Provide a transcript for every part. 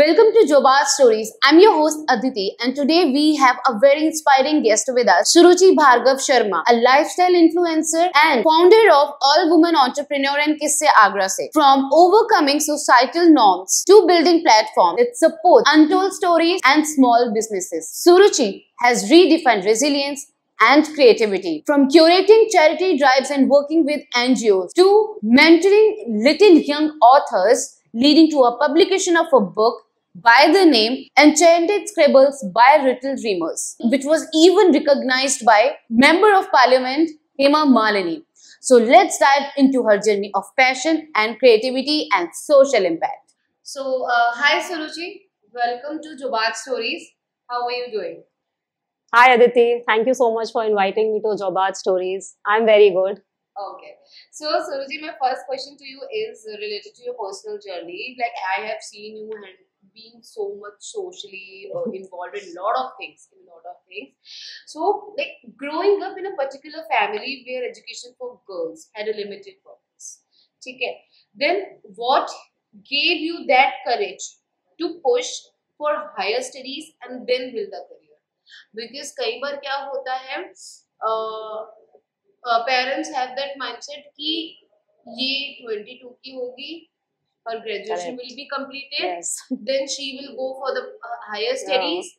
Welcome to Jobbar Stories. I'm your host Aditi, and today we have a very inspiring guest with us, Suruchi Bhargav Sharma, a lifestyle influencer and founder of All Women Entrepreneur and Kisse Agra Se. From overcoming societal norms to building platforms that support untold stories and small businesses, Suruchi has redefined resilience and creativity. From curating charity drives and working with NGOs to mentoring little young authors, leading to a publication of a book by the name Enchanted Scribbles by Little Dreamers, which was even recognized by Member of Parliament Hema Malini. So let's dive into her journey of passion and creativity and social impact. So, hi Suruchi, welcome to Jobbar Stories. How are you doing? Hi Aditi, thank you so much for inviting me to Jobbar Stories. I'm very good. Okay. So, Suruchi, my first question to you is related to your personal journey. Like, I have seen you and being so much socially involved in a lot of things, So, like, growing up in a particular family where education for girls had a limited purpose. Okay. Then, what gave you that courage to push for higher studies and then build a career? Because कई बार क्या होता है parents have that mindset कि ये 22 की होगी her graduation will be completed, then she will go for the higher studies,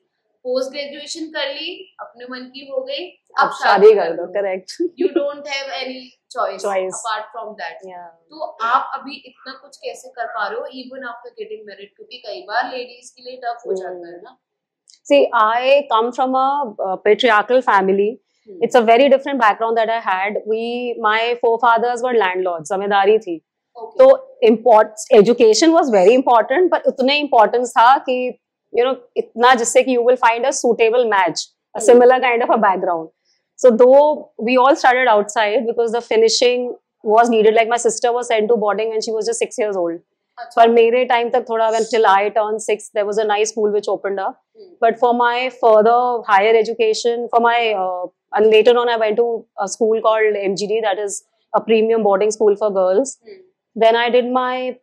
post graduation कर ली, अपने मन की हो गई, अब शादी कर दो. Correct. You don't have any choice apart from that. तो आप अभी इतना कुछ कैसे कर पा रहे हो even after getting married? क्योंकि कई बार लेडीज के लिए टफ हो जाता है ना. See, I come from a patriarchal family. It's a very different background that I had. My forefathers were landlords. ज़िम्मेदारी थी. तो education was very important, but उतने importance था कि इतना जिससे कि you will find a suitable match, a similar kind of a background. So though we all started outside because the finishing was needed. Like my sister was sent to boarding when she was just 6 years old. For मेरे time तक थोड़ा until I turned 6, there was a nice school which opened up. But for my further higher education, and later on I went to a school called MGD, that is a premium boarding school for girls. Then I did my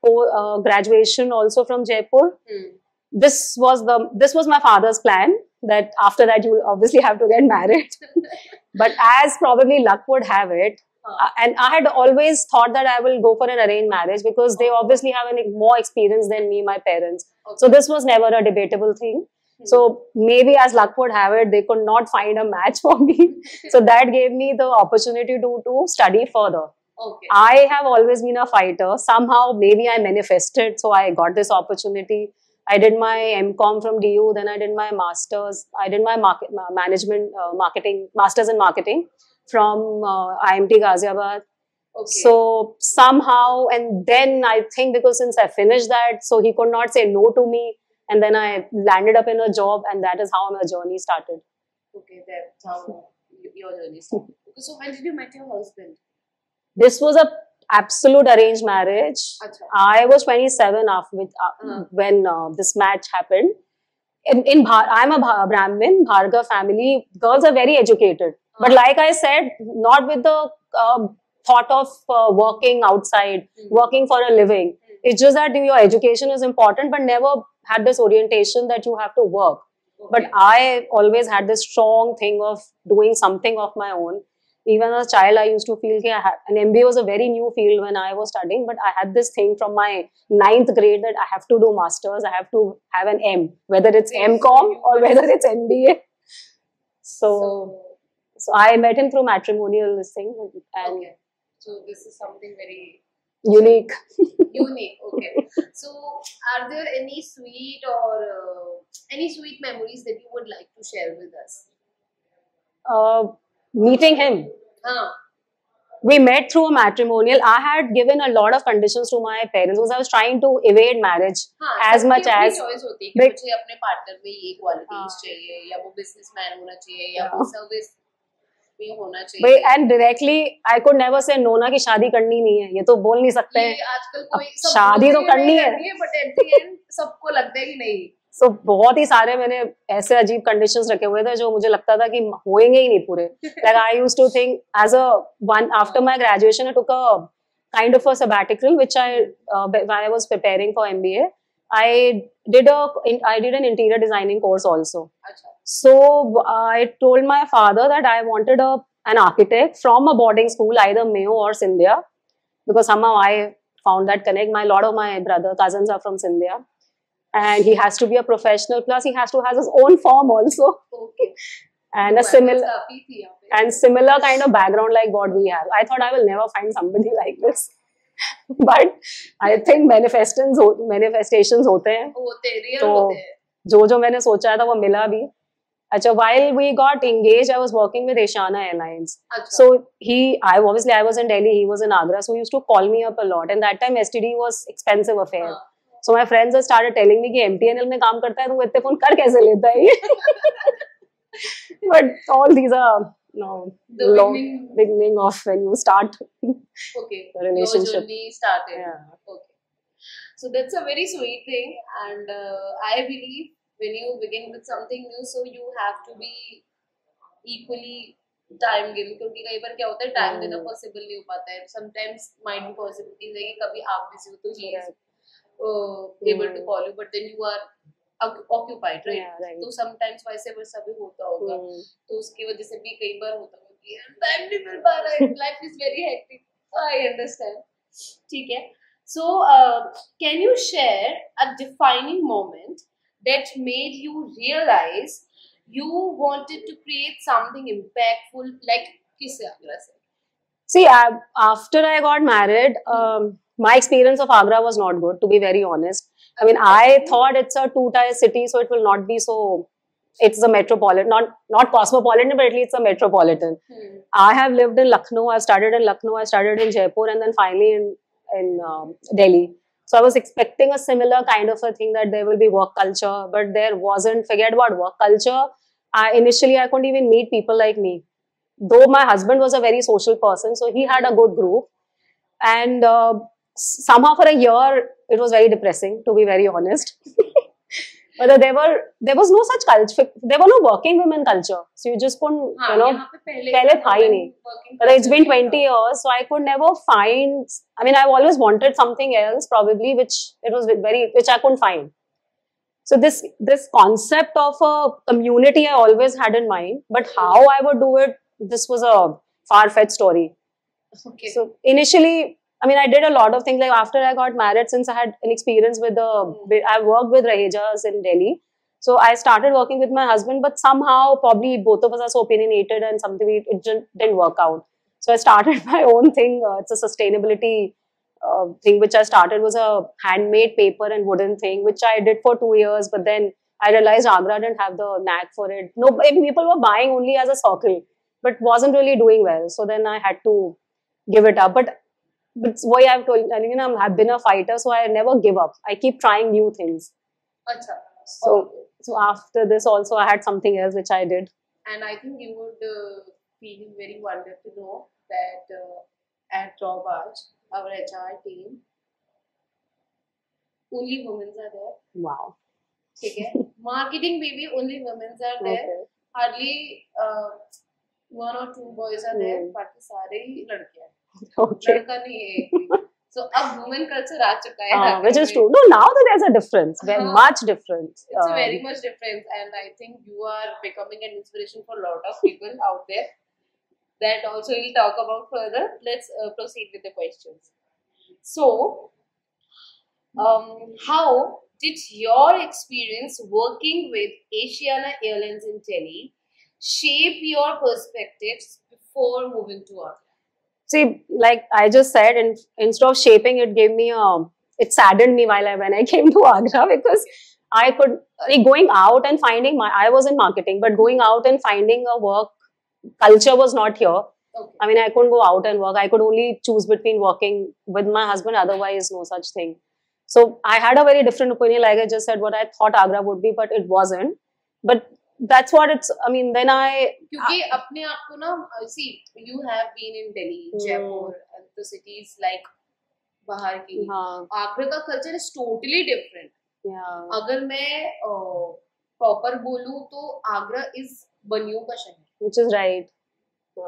graduation also from Jaipur. This was my father's plan, that after that you will obviously have to get married. But as probably luck would have it, and I had always thought that I will go for an arranged marriage because they obviously have more experience than me, my parents. So this was never a debatable thing. So maybe as luck would have it, they could not find a match for me. So that gave me the opportunity to study further. I have always been a fighter. Somehow maybe I manifested, so I got this opportunity. I did my MCom from DU, then I did my masters. I did my masters in marketing from IMT Ghaziabad. So somehow, and then I think because since I finished that, so he could not say no to me, and then I landed up in a job, and that is how my journey started. Okay, that's how your journey started. So when did you meet your husband? This was a absolute arranged marriage. I was 27 when this match happened. I'm a Brahmin, Bhargav family. Girls are very educated. But like I said, not with the thought of working outside, working for a living. It's just that your education is important, but never had this orientation that you have to work. But I always had this strong thing of doing something of my own. Even as a child, I used to feel that an MBA was a very new field when I was studying, but I had this thing from my 9th grade that I have to do masters, I have to have an M, whether it's MCom or whether it's MBA. So I met him through matrimonial this thing. And so this is something very unique. Unique, okay. So are there any sweet memories that you would like to share with us? Meeting him. We met through a matrimonial. I had given a lot of conditions to my parents because I was trying to evade marriage as much as. choice होती है कि मुझे अपने partner में ये qualities चाहिए, या वो businessman होना चाहिए, या वो service में होना चाहिए. And directly I could never say no ना कि शादी करनी नहीं है. ये तो बोल नहीं सकते हैं. आजकल कोई शादी तो करनी है. But at the end सबको लगता है कि नहीं. So बहुत ही सारे मैंने ऐसे अजीब conditions रखे हुए थे जो मुझे लगता था कि होएंगे ही नहीं पूरे. Like I used to think after my graduation I took a kind of a sabbatical which I was preparing for MBA, I did an interior designing course also. अच्छा. So I told my father that I wanted an architect from a boarding school, either Mayo or Scindia, because somehow I found that connect. A lot of my cousins are from Scindia, and he has to be a professional. Plus, he has to have his own firm also. Okay. And a similar kind of background like what we have. I thought I will never find somebody like this. But I think manifestations होते हैं, तो जो मैंने सोचा था वो मिला भी. अच्छा, while we got engaged, I was working with Asiana Airlines. So I was in Delhi, he was in Agra, so he used to call me up a lot. And that time STD was expensive affair. So my friends have started telling me कि MTNL में काम करता है, तो इतने phone कर कैसे लेता है ये? But all these are the beginning of when you start the relationship. Your journey started. Yeah. Okay. So that's a very sweet thing, and I believe when you begin with something new, so you have to be equally time giving. क्योंकि कई बार क्या होता है, time देना possible नहीं हो पाता है. Sometimes might be possibilities है कि कभी आप busy हो तो he is able to call you, but then you are occupied, right? Yeah, right. तो sometimes वैसे वैसा भी होता होगा, तो उसकी वजह से भी कई बार होता होगा कि टाइम नहीं मिल पा रहा है, life is very hectic. I understand. ठीक है. So can you share a defining moment that made you realize you wanted to create something impactful, like किससे Agra से? See, after I got married, my experience of Agra was not good, to be very honest. I mean, I thought it's a two-tier city, so it will not be so. It's a metropolitan, not cosmopolitan, but at least it's a metropolitan. I have lived in Lucknow. I started in Lucknow. I started in Jaipur, and then finally in Delhi. So I was expecting a similar kind of a thing, that there will be work culture, but there wasn't. Forget about work culture. Initially, I couldn't even meet people like me. Though my husband was a very social person, so he had a good group. And somehow for a year, it was very depressing, to be very honest. But there was no such culture. There was no working women culture. So you just couldn't, pehle tha hi nahi. But it's been 20 years, so I could never find. I mean, I've always wanted something else, probably, which I couldn't find. So this concept of a community I always had in mind, but how I would do it, this was a far-fetched story. Okay. So initially, I mean, I did a lot of things. Like after I got married, since I had an experience with I worked with Rahejas in Delhi. So I started working with my husband, but somehow probably both of us are so opinionated and something it just didn't work out. So I started my own thing. It's a sustainability thing which I started, was a handmade paper and wooden thing, which I did for 2 years. But then I realized Agra didn't have the knack for it. No, people were buying only as a circle, but wasn't really doing well. So then I had to give it up. But why I've been a fighter, so I never give up. I keep trying new things. Achha. So after this also I had something else which I did. And I think you would feel very wondered to know that at Rawbaj, our HR team, only women are there. Wow. Okay. Marketing maybe only women are there. Okay. Hardly 1 or 2 boys are there. बाकी सारे ही लड़के हैं. Okay. लड़का नहीं है एक भी. So अब women culture आ चुका है. Which is true. No, now that there's a difference, very much difference. It's a very much difference, and I think you are becoming an inspiration for a lot of people out there. That also we'll talk about further. Let's proceed with the questions. So, how did your experience working with Asiana Airlines in Delhi shape your perspectives before moving to Agra? See, like I just said, instead of shaping, it gave me it saddened me when I came to Agra, because I could going out and finding I was in marketing, but going out and finding a work culture was not here. Okay. I mean, I couldn't go out and work. I could only choose between working with my husband. Otherwise, no such thing. So I had a very different opinion. Like I just said, what I thought Agra would be, but it wasn't. But that's what it's. I mean, then क्योंकि अपने आप को ना, see, you have been in Delhi, Jaipur, and the cities like बाहर की. Agra का culture is totally different. Yeah. अगर मैं proper बोलूँ तो Agra is बनियों का शहर. Which is right.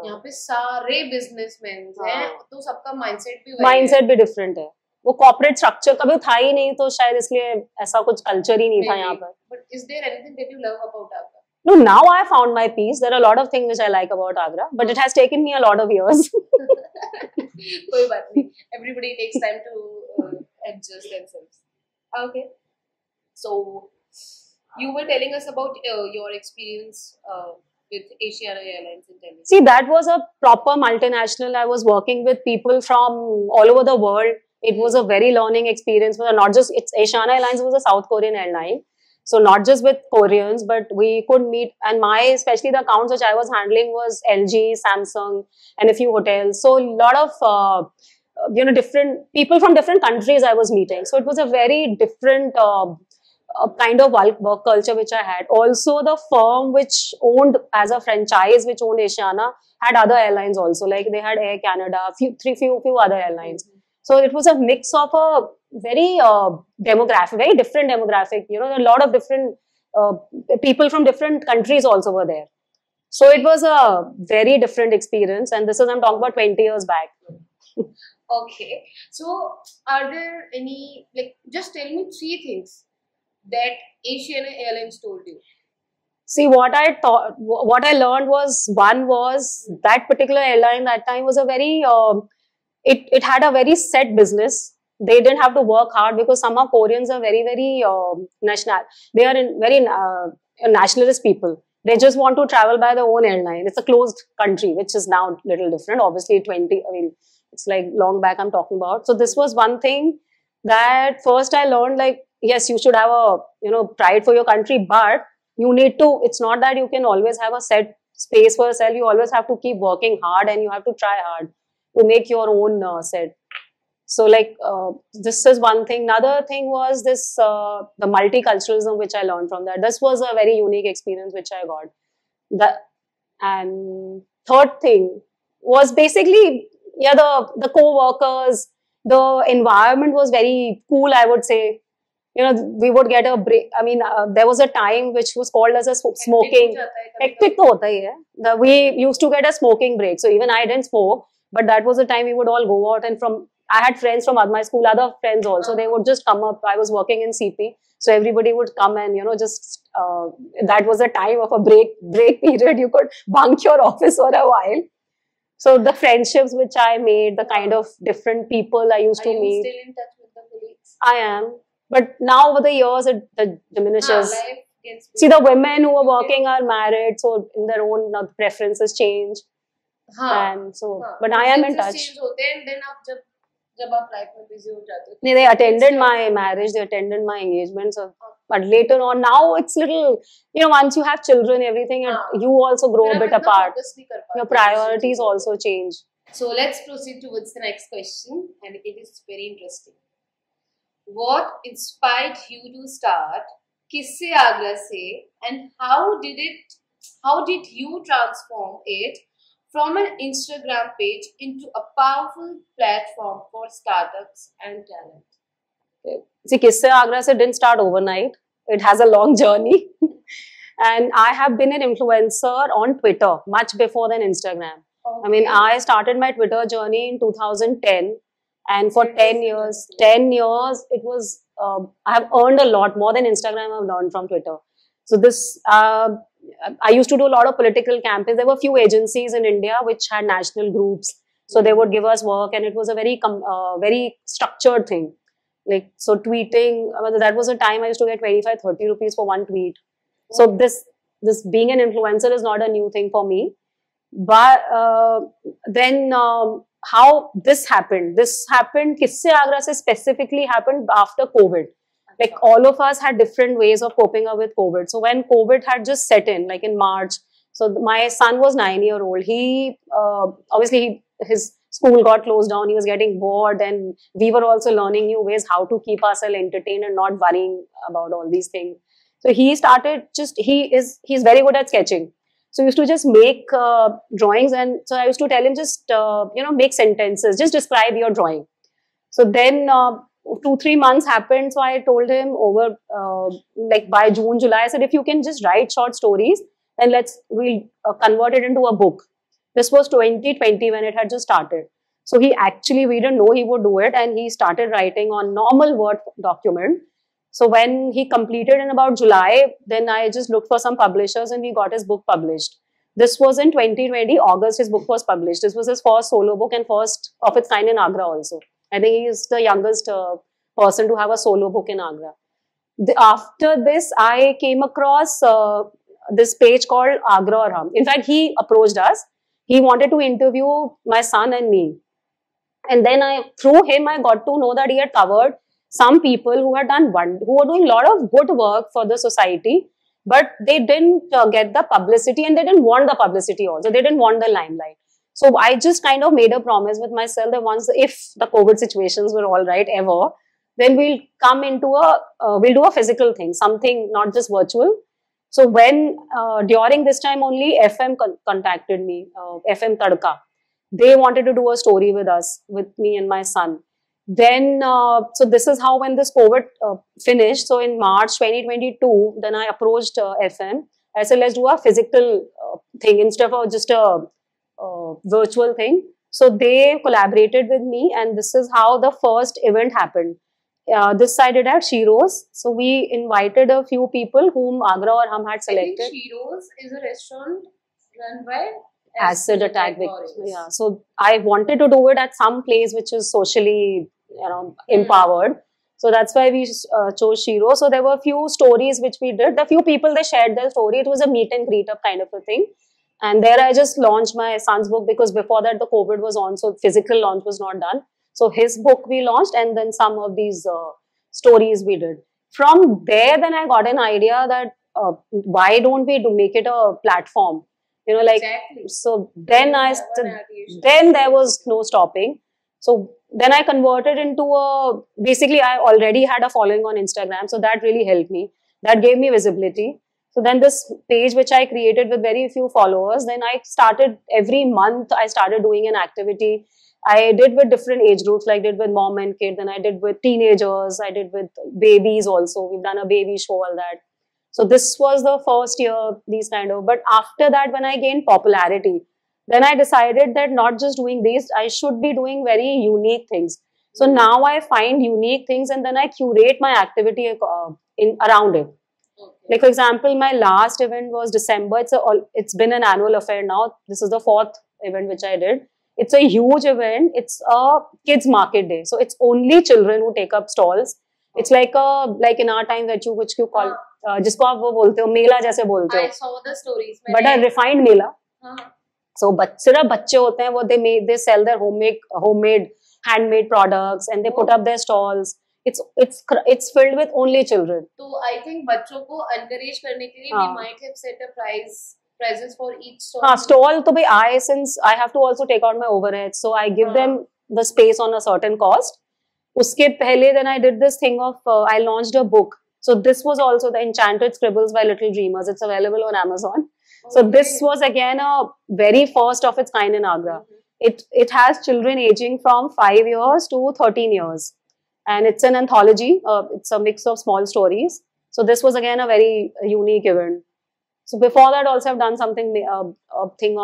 यहाँ पे सारे businessmen हैं, तो सबका mindset भी mindset भी different है. वो कॉर्पोरेट स्ट्रक्चर कभी था ही नहीं, तो शायद इसलिए ऐसा कुछ कल्चर ही नहीं था यहाँ पर. But is there anything that you love about Agra? No, now I found my peace. There are a lot of things which I like about Agra, but it has taken me a lot of years. कोई बात नहीं. Everybody takes time to adjust themselves. Okay. So you were telling us about your experience with Asiana Airlines in Delhi. See, that was a proper multinational. I was working with people from all over the world. It was a very learning experience. Not just, it's Asiana Airlines was a South Korean airline. So not just with Koreans, but we could meet, and especially the accounts which I was handling was LG, Samsung, and a few hotels. So a lot of, different people from different countries I was meeting. So it was a very different kind of work culture which I had. Also, the firm which owned as a franchise, which owned Asiana, had other airlines also. Like they had Air Canada, few other airlines. So it was a mix of a very very different demographic. A lot of different people from different countries also were there. So it was a very different experience. And this is, I'm talking about 20 years back. Okay. So are there any, just tell me 3 things that Asiana Airlines told you. See, what I learned was, one was that particular airline that time was a very, it had a very set business. They didn't have to work hard because somehow Koreans are very, very national. They are very nationalist people. They just want to travel by their own airline. It's a closed country, which is now a little different. Obviously, it's like long back I'm talking about. So this was one thing that first I learned, like, yes, you should have a, pride for your country, but you need to, it's not that you can always have a set space for yourself. You always have to keep working hard and you have to try hard to make your own set. So this is one thing. Another thing was this, the multiculturalism which I learned from that. This was a very unique experience which I got. And third thing was basically, the co-workers, the environment was very cool, I would say. We would get a break. I mean, there was a time which was called as a smoking. Hectic to hota hi hai. We used to get a smoking break. So even I didn't smoke, but that was the time we would all go out, and I had friends from my school, other friends also. They would just come up. I was working in CP, so everybody would come and that was a time of a break period. You could bunk your office for a while. So the friendships which I made, the kind of different people I used to meet. Are you still in touch with the colleagues? I am. But now over the years, it diminishes. See, the women who are working are married, so in their own preferences change. And so, but I am in touch. They attended my marriage, they attended my engagement. So, but later on, now it's little, once you have children, everything, you also grow a bit apart. Your priorities also change. So let's proceed towards the next question, and it is very interesting. What inspired you to start Kisse Agra Se, and how did you transform it from an Instagram page into a powerful platform for startups and talent? Okay. See, Kisse Agra Se didn't start overnight. It has a long journey. And I have been an influencer on Twitter much before than Instagram. Okay. I mean, I started my Twitter journey in 2010. And for 10 years, it was, I have earned a lot more than Instagram I've learned from Twitter. So this, I used to do a lot of political campaigns. There were a few agencies in India which had national groups. So they would give us work, and it was a very structured thing. So tweeting, that was a time I used to get 25-30 rupees for one tweet. So this being an influencer is not a new thing for me. But then, how this happened, Kisse Agra Se specifically happened after COVID. All of us had different ways of coping up with COVID. So when COVID had just set in, in March, so my son was 9-year-old. He, obviously his school got closed down. He was getting bored, and we were also learning new ways how to keep ourselves entertained and not worrying about all these things. So he started he's very good at sketching. So I used to just make drawings, and so I used to tell him just, make sentences, just describe your drawing. So then 2-3 months happened. So I told him by June, July, I said, if you can just write short stories, then we'll convert it into a book. This was 2020 when it had just started. So he actually, we didn't know he would do it, and he started writing on normal Word document. So when he completed in about July, then I just looked for some publishers and we got his book published. This was in 2020, August, his book was published. This was his first solo book and first of its kind in Agra also. I think he is the youngest person to have a solo book in Agra. After this, I came across this page called Agra Aur Hum. In fact, he approached us. He wanted to interview my son and me. And then through him, I got to know that he had covered some people who had done who were doing a lot of good work for the society, but they didn't get the publicity, and they didn't want the publicity also. They didn't want the limelight. So I just kind of made a promise with myself that once, if the COVID situations were all right ever, then we'll come into we'll do a physical thing, something not just virtual. So when during this time only, FM contacted me, FM Tadka. They wanted to do a story with us, with me and my son. Then, so this is how when this COVID finished. So in March 2022, then I approached FM. I said, let's do a physical thing instead of just a virtual thing. So they collaborated with me, and this is how the first event happened. This side it at Shiro's. So we invited a few people whom Agra Aur Hum had selected. I think Shiro's is a restaurant run by Acid Attack Victims. Yeah. So I wanted to do it at some place which is socially, empowered. So that's why we chose Shiro. So there were a few stories which we did. The few people, they shared their story. It was a meet and greet up kind of a thing. And there I just launched my son's book, because before that the COVID was on, so physical launch was not done. So his book we launched, and then some of these stories we did. From there, then I got an idea that why don't we make it a platform? Exactly. So then then there was no stopping. So then I converted into basically I already had a following on Instagram. So that really helped me. That gave me visibility. So then this page which I created with very few followers, then I started every month, I started doing an activity. I did with different age groups, like did with mom and kid, then I did with teenagers, I did with babies also. We've done a baby show, all that. So this was the first year, these kind of, but after that, when I gained popularity, then I decided that not just doing these, I should be doing very unique things. So now I find unique things, and then I curate my activity around it. Okay. Like for example, my last event was December. It's been an annual affair now. This is the 4th event which I did. It's a huge event. It's a kids market day. So it's only children who take up stalls. It's like in our time which you call जिसको आप वो बोलते हो मेला जैसे बोलते हो. I saw the stories. But a refined Mela. So सिर्फ बच्चे होते हैं वो they sell their homemade handmade products, and they put up their stalls. It's filled with only children. So I think बच्चों को encourage करने के लिए we might have set a prices for each stall. Stall तो भाई since I have to also take out my overhead, so I give them the space on a certain cost. उसके पहले then I did this thing of I launched a book. So this was also the Enchanted Scribbles by Little Dreamers. It's available on Amazon. Okay. So this was again a very first of its kind in Agra. It has children aging from 5 years to 13 years. And it's an anthology. It's a mix of small stories. So this was again a very unique event. So before that also I've done something, a thing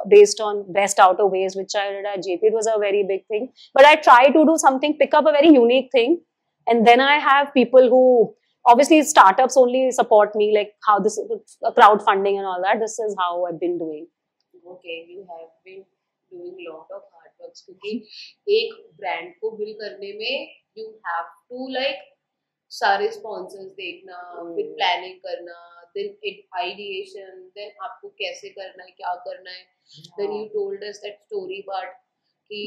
based on best outer waste, which I did at JP. It was a very big thing. But I try to do something, pick up a very unique thing. And then I have people who, obviously startups only support me, like how this crowdfunding and all that. This is how I've been doing. Okay, you have been doing a lot of hard work. क्योंकि एक brand को build करने में you have to like सारे sponsors देखना, फिर planning करना, then ideation, then आपको कैसे करना है, क्या करना है. Then you told us that story part कि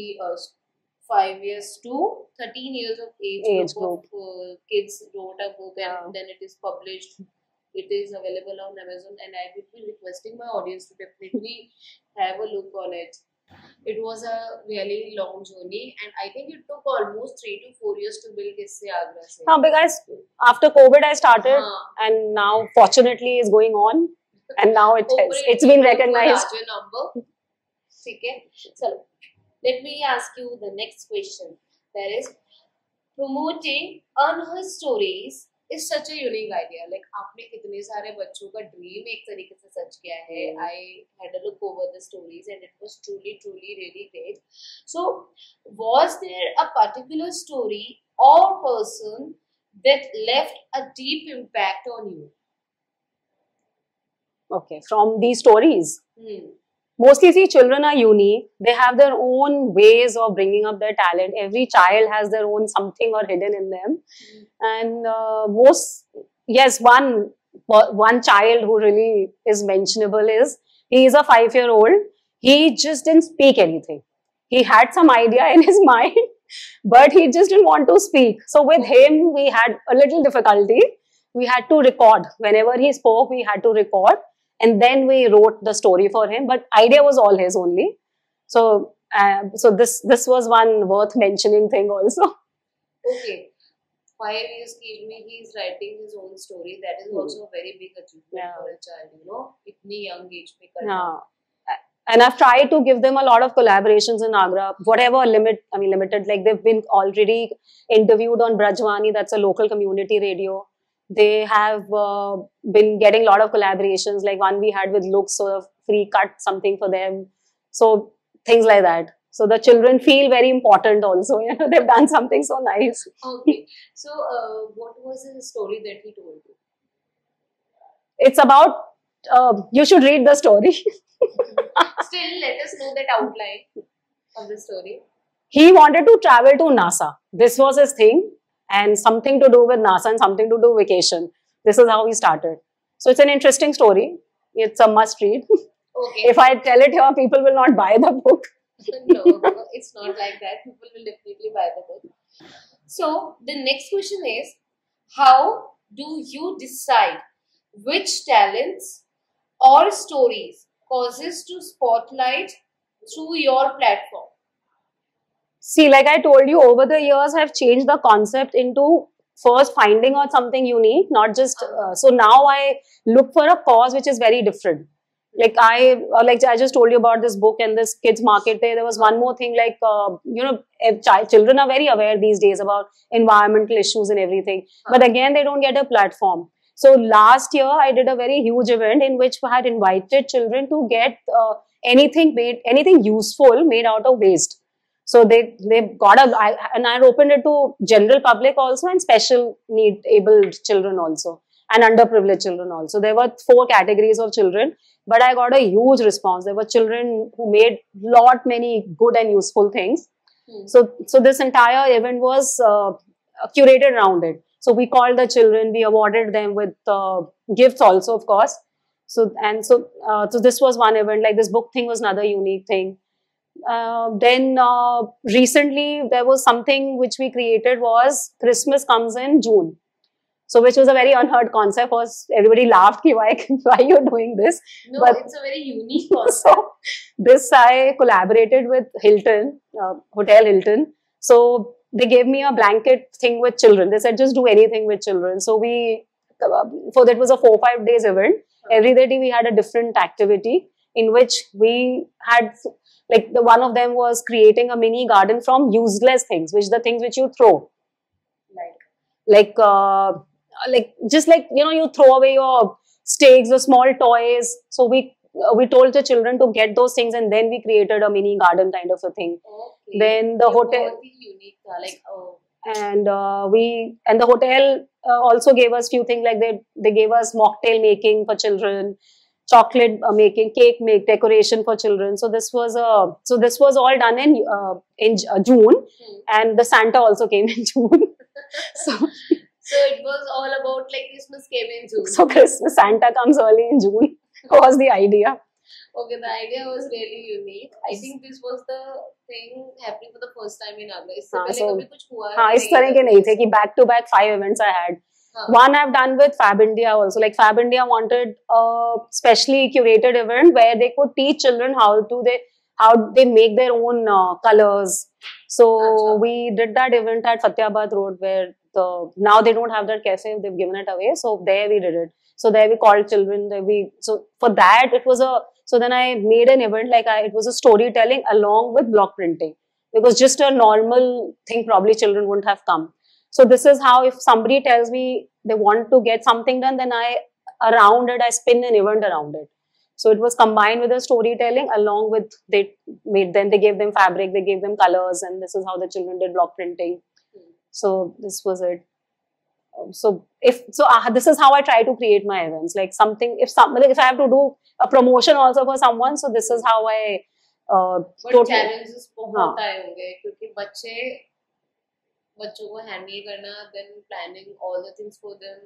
5 years to 13 years of age group of kids wrote a book, and then it is published. It is available on Amazon, and I will be requesting my audience to definitely have a look on it. It was a really long journey, and I think it took almost 3 to 4 years to build Kisse Agra se. Because after COVID I started, and now fortunately it's going on, and now it's been recognized. Okay, so let me ask you the next question. That is, promoting unheard stories It's such a unique idea. Like आपने इतने सारे बच्चों का dream एक तरीके से सच किया है. I had a look over the stories and it was truly really great. So, was there a particular story or person that left a deep impact on you? Okay, from these stories. Hmm. Mostly, see, children are unique. They have their own ways of bringing up their talent. Every child has their own something or hidden in them. And yes, one child who really is mentionable is, he is a 5-year-old. He just didn't speak anything. He had some idea in his mind, but he just didn't want to speak. So with him, we had a little difficulty. We had to record. Whenever he spoke, we had to record. And then we wrote the story for him, but idea was all his only. So, this was one worth mentioning thing also. Okay, 5 years gave me. He's writing his own story. That is also a very big achievement for a child. You know, itni young age mein karna. Yeah. And I've tried to give them a lot of collaborations in Agra, whatever limited. Like they've been already interviewed on Brajwani, that's a local community radio. They have been getting a lot of collaborations, like one we had with Looks, sort of free cut something for them. So things like that. So the children feel very important also. You know, they've done something so nice. Okay. So what was the story that he told you? It's about, you should read the story. Still, let us know that outline of the story. He wanted to travel to NASA. This was his thing. And something to do with NASA and something to do with vacation. This is how he started. So it's an interesting story. It's a must read. Okay. If I tell it here, people will not buy the book. No, it's not like that. People will definitely buy the book. So the next question is, how do you decide which talents or stories causes to spotlight through your platform? See, like I told you, over the years, I've changed the concept into first finding out something unique, not just, so now I look for a cause which is very different. Like I just told you about this book and this kids market day. There was one more thing, like, you know, children are very aware these days about environmental issues and everything. But again, they don't get a platform. So last year, I did a very huge event in which I had invited children to get anything useful made out of waste. So they got and I opened it to general public also and special need abled children also and underprivileged children also. There were 4 categories of children, but I got a huge response. There were children who made many good and useful things. So this entire event was curated around it. So we called the children, we awarded them with gifts also, of course. So this was one event. Like this book thing was another unique thing. Then recently there was something which we created was Christmas comes in June. So which was a very unheard concept. Was everybody laughed, why you're doing this? No, but it's a very unique concept. So this I collaborated with Hilton, Hotel Hilton. So they gave me a blanket thing with children. They said just do anything with children. So that was a 4-5 days event. Every day we had a different activity in which we had, like one of them was creating a mini garden from useless things, the things which you throw. Like just like, you know, you throw away your stakes, the small toys. So we told the children to get those things and then we created a mini garden kind of a thing. Okay. Then the hotel. Unique, like, oh. And the hotel also gave us few things, like they gave us mocktail making for children, chocolate making, cake decoration for children. So this was all done in June, and the Santa also came in June. So it was all about like Christmas came in June. So Santa comes early in June was the idea. Okay, the idea was really unique. I think this was the thing happening for the first time in Agra. इससे पहले कभी कुछ हुआ है? इस तरह के नहीं थे कि back-to-back 5 events I had. One I've done with Fab India also. Like Fab India wanted a specially curated event where they could teach children how they make their own colors. So we did that event at Fatehbad Road, where now they don't have that cafe, they've given it away. So there we did it. So there we called children. So for that it was so then I made an event, like it was a storytelling along with block printing, because just a normal thing probably children wouldn't have come. So this is how, if somebody tells me they want to get something done, then I spin an event around it. So it was combined with the storytelling along with, they gave them fabric, they gave them colors, and this is how the children did block printing. So this was it. This is how I try to create my events. Like something, if I have to do a promotion also for someone, so this is how I. But challenges बहुत आए होंगे क्योंकि बच्चों को handle करना, then planning all the things for them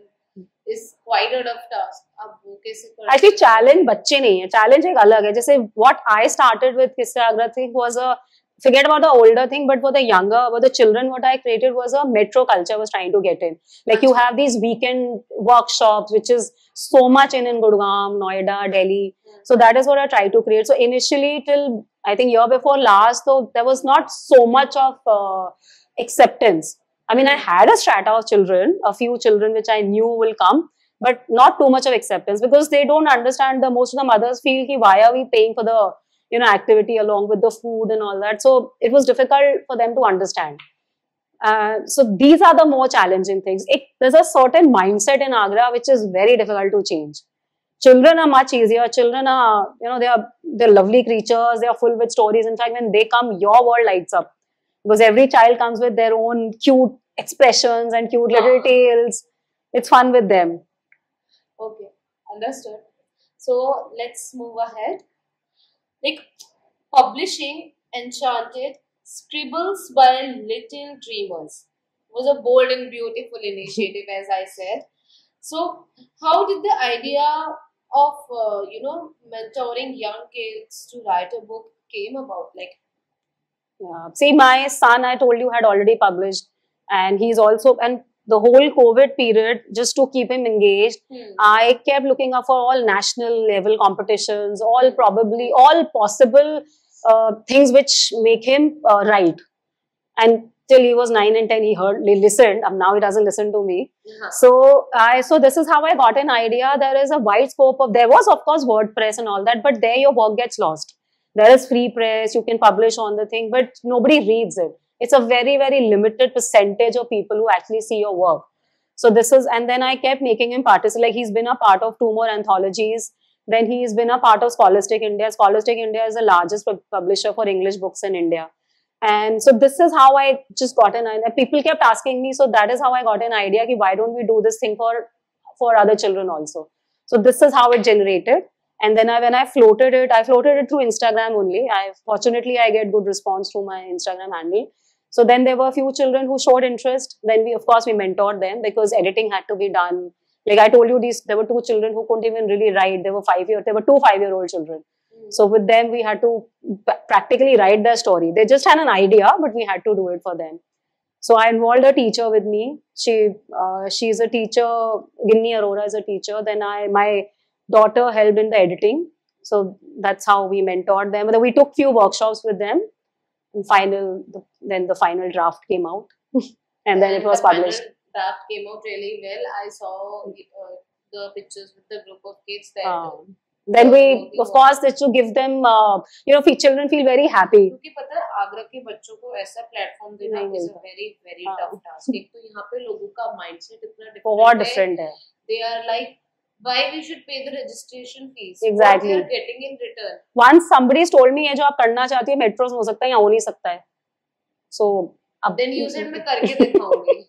is quite a tough task. अब वो कैसे करते? Actually, challenge बच्चे नहीं है, challenge एक अलग है. जैसे what I started with किस्से Agra thing was a, forget about the older thing, but for the younger, for the children, what I created was a metro culture I was trying to get in. Like you have these weekend workshops, which is so much in Gurgaon, Noida, Delhi. So that is what I tried to create. So initially till I think year before last, though, there was not so much of acceptance. I mean, I had a strata of children, a few children which I knew will come, but not too much of acceptance because they don't understand. Most of the mothers feel ki why are we paying for the activity along with the food and all that. So it was difficult for them to understand. So these are the more challenging things. There's a certain mindset in Agra which is very difficult to change. Children are much easier. Children are, they're lovely creatures. They are full with stories. In fact, when they come, your world lights up. Because every child comes with their own cute expressions and cute little tales. It's fun with them. Okay, understood. So let's move ahead. Like publishing Enchanted Scribbles by Little Dreamers was a bold and beautiful initiative, as I said. So how did the idea of mentoring young kids to write a book came about? Like, see, my son, I told you, had already published, and he's also, and the whole COVID period, just to keep him engaged, I kept looking up for all national level competitions, all possible things which make him write. And till he was 9 and 10, he listened. Now he doesn't listen to me. So this is how I got an idea. There is a wide scope of, there was of course WordPress and all that, but there your work gets lost. There is free press, you can publish on the thing, but nobody reads it. It's a very, very limited percentage of people who actually see your work. So this is, and then I kept making him participate. Like he's been a part of 2 more anthologies. Then he's been a part of Scholastic India. Scholastic India is the largest publisher for English books in India. And so this is how I just got an idea. People kept asking me, so that is how I got an idea, ki why don't we do this thing for other children also. So this is how it generated. And then when I floated it through Instagram only. Fortunately, I get good response through my Instagram handle. So then there were a few children who showed interest. Then we mentored them because editing had to be done. Like I told you, there were 2 children who couldn't even really write. There were 2 5-year-old children. So with them, we had to practically write their story. They just had an idea, but we had to do it for them. So I involved a teacher with me. She's a teacher. Ginni Arora is a teacher. Then my daughter helped in the editing. So that's how we mentored them. We took few workshops with them. And then the final draft came out. And then it was published. The draft came out really well. I saw the pictures with the group of kids there. Then we, of course, to give them, children feel very happy. क्योंकि पता है आगरा के बच्चों को ऐसा platform देना is a very, very tough task. एक तो यहाँ पे लोगों का mindset इतना different है. They are like, why we should pay the registration fees? Exactly. What we are getting in return? Once somebody told me, ये जो आप करना चाहती है metros में हो सकता है या हो नहीं सकता है. So then you said मैं करके दिखाऊंगी.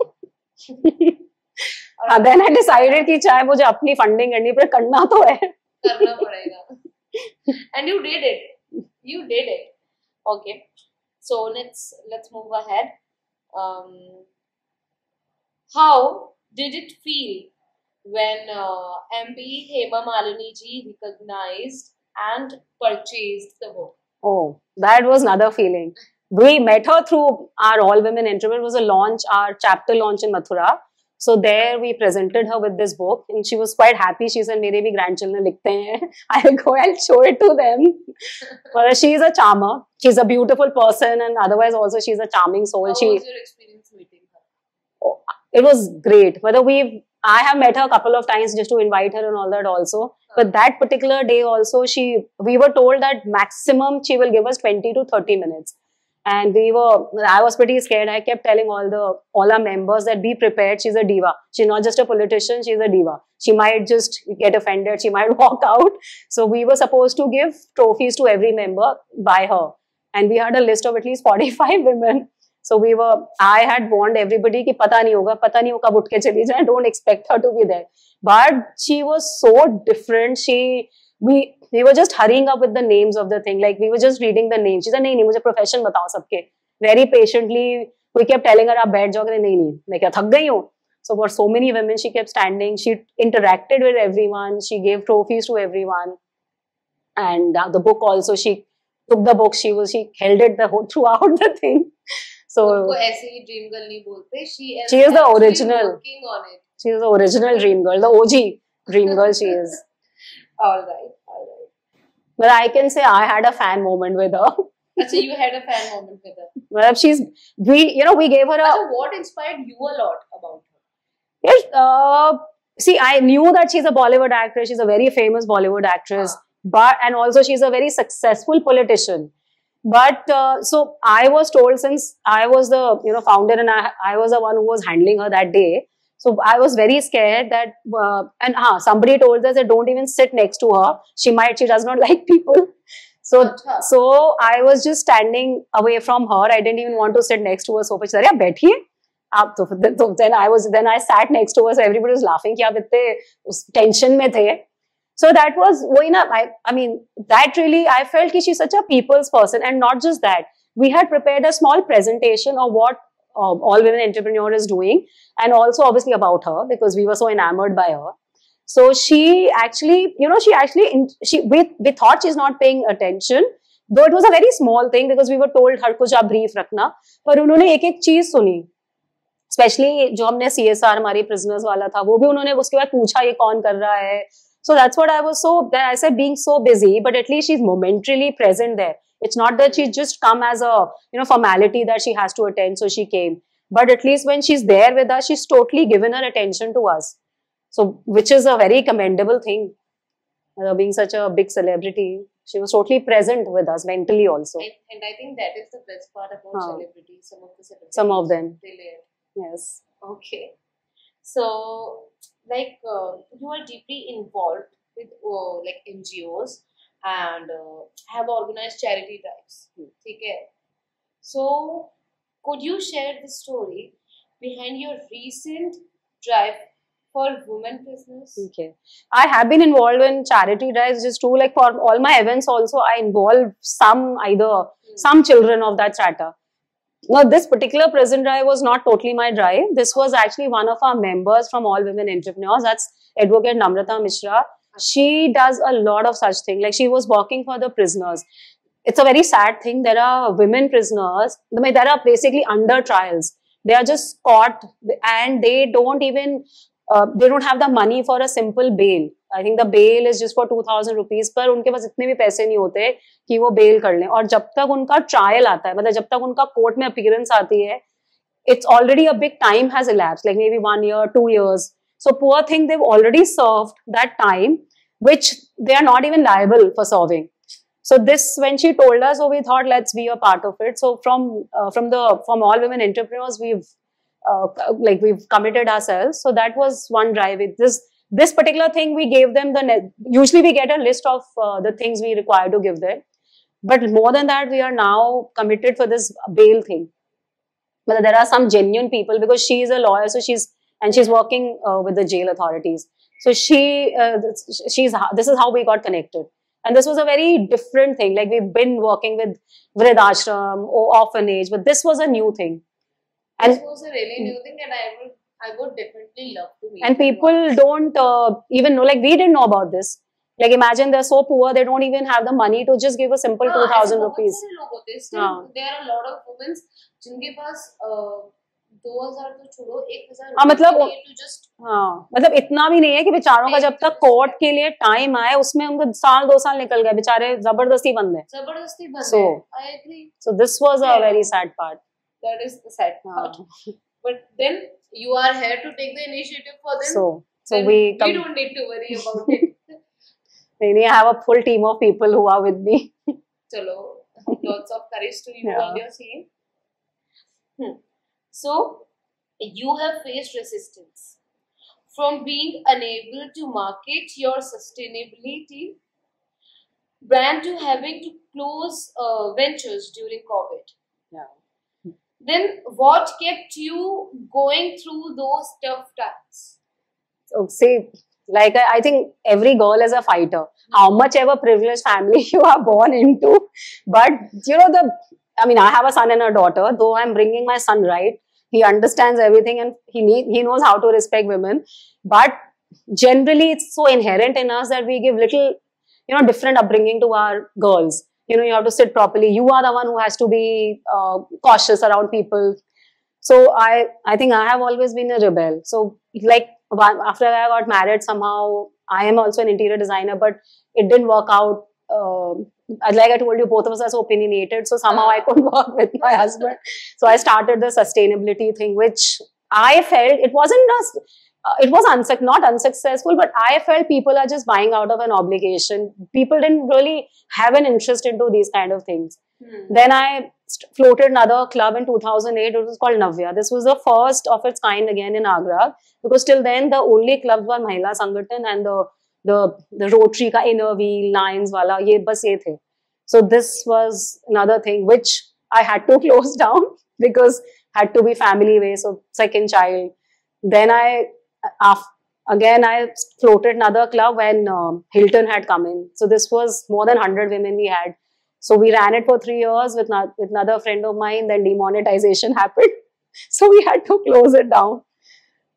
Then I decided कि चाहे मुझे अपनी funding करनी पर करना तो है. करना पड़ेगा. And you did it. You did it. Okay. So let's move ahead. How did it feel when MP Hema Malini ji recognized and purchased the book? Oh, that was another feeling. We met her through our All Women Entrepreneur. It was a launch, our chapter launch in Mathura. So there we presented her with this book and she was quite happy. She said, "Mere bhi grandchildren likhte hain." I'll go and show it to them. But she is a charmer. She's a beautiful person and otherwise also she's a charming soul. How was your experience meeting her? Oh, it was great. I have met her a couple of times just to invite her and all that also. But that particular day also, we were told that maximum she will give us 20 to 30 minutes. And I was pretty scared. I kept telling all our members that be prepared. She's a diva. She's not just a politician. She's a diva. She might just get offended. She might walk out. So we were supposed to give trophies to every member by her. And we had a list of at least 45 women. So I had warned everybody कि पता नहीं वो कब उठ के चली जाए. Don't expect her to be there. But she was so different. We were just hurrying up with the names of the thing. Like we were just reading the names. She said, नहीं मुझे profession बताओ सबके. Very patiently, we kept telling her, आप बैठ जाओ. नहीं मैं क्या थक गई हूँ. So for so many women, she kept standing. She interacted with everyone. She gave trophies to everyone. And the book also, she took the book. She held it throughout the thing. So ऐसे ही dream girl नहीं बोलते. She is the original. Working on it. She is the original dream girl, the OG dream girl. She is. All right. But I can say I had a fan moment with her. So you had a fan moment with her. Well, we gave her a. So what inspired you a lot about her? Yes, see, I knew that she's a Bollywood actress. She's a very famous Bollywood actress, and also she's a very successful politician. But so I was told, since I was the founder and I was the one who was handling her that day. So I was very scared that somebody told us that don't even sit next to her. She does not like people. So I was just standing away from her. I didn't even want to sit next to her sofa. She said, "Yeah, बैठिए." Then I sat next to her. So everybody was laughing कि आप इतने tension में थे. So that was, I mean, that really, I felt that she's such a people's person. And not just that, we had prepared a small presentation of what All Women Entrepreneur is doing, and also obviously about her, because we were so enamored by her. So she actually, we thought she's not paying attention, though it was a very small thing, because we were told हर कुछ आप brief रखना, पर उन्होंने एक चीज सुनी, especially जो हमने CSR हमारी prisoners वाला था, वो भी उन्होंने उसके बाद पूछा ये कौन कर रहा है. So that's what I said, being so busy, but at least she's momentarily present there. It's not that she just come as a formality that she has to attend, so she came. But at least when she's there with us, she's totally given her attention to us. So, which is a very commendable thing. Being such a big celebrity, she was totally present with us mentally also. And I think that is the best part about celebrities. Some of the celebrities. Some of them. Yes. Okay. So, you are deeply involved with NGOs and have organized charity drives. Okay. So, could you share the story behind your recent drive for women prisoners? Okay. I have been involved in charity drives just too. Like for all my events also, I involve some children of that strata. Now, this particular prison drive was not totally my drive. This was actually one of our members from All Women Entrepreneurs. That's Advocate Namrata Mishra. She does a lot of such things. Like she was working for the prisoners. It's a very sad thing. There are women prisoners. There are basically under trials. They are just caught and they don't even, they don't have the money for a simple bail. I think the bail is just for 2,000 rupees. पर उनके पास इतने भी पैसे नहीं होते कि वो bail कर लें. और जब तक उनका trial आता है, मतलब जब तक उनका court में appearance आती है, it's already a big time has elapsed, like maybe 1 year, 2 years. So poor thing, they've already served that time, which they are not even liable for serving. So this, when she told us, so we thought let's be a part of it. So from All Women Entrepreneurs, we've committed ourselves. So that was one drive. This particular thing, we gave them usually we get a list of the things we require to give them. But more than that, we are now committed for this bail thing. But there are some genuine people, because she is a lawyer, so she's working with the jail authorities. So this is how we got connected. And this was a very different thing. Like we've been working with Vridashram or orphanage, but this was a new thing. And this was a really new thing, and I would definitely love to meet. And people don't even know, like we didn't know about this. Like imagine they're so poor, they don't even have the money to just give a simple 2,000 rupees. There are a lot of women जिनके पास 2,000 तो छोड़ो 1,000 मतलब इतना भी नहीं है कि बेचारों का जब तक कोर्ट के लिए टाइम आए उसमें उनको 1-2 साल निकल गए, बेचारे जबरदस्ती बंद है. So I agree. So this was a very sad part. That is the sad part. But then you are here to take the initiative for them. So we don't need to worry about it. I have a full team of people who are with me. Chalo, lots of courage to you Yeah. on your same. So, you have faced resistance from being unable to market your sustainability brand to having to close ventures during COVID. Yeah. Then, what kept you going through those tough times? So see, like I think every girl is a fighter. How much ever privileged family you are born into, but you know I mean, I have a son and a daughter. Though I'm bringing my son right, he understands everything and he knows how to respect women. But generally, it's so inherent in us that we give little, different upbringing to our girls. You have to sit properly. You are the one who has to be cautious around people. So I think I have always been a rebel. So like after I got married, somehow I am also an interior designer, but it didn't work out. Like I told you, both of us are so opinionated. So somehow I couldn't work with my husband. So I started the sustainability thing, which I felt it wasn't just, it was not unsuccessful, but I felt people are just buying out of an obligation. People didn't really have an interest into these kind of things. Then I floated another club in 2008. It was called Navya. This was the first of its kind again in Agra, because till then the only clubs were Mahila Sangathan and the Rotary ka inner wheel, Lions wala, ye bas ye the. So this was another thing which I had to close down because had to be family way. So second child. Then again I floated another club when Hilton had come in. So this was more than 100 women we had. So we ran it for 3 years with another friend of mine. Then demonetization happened. So we had to close it down.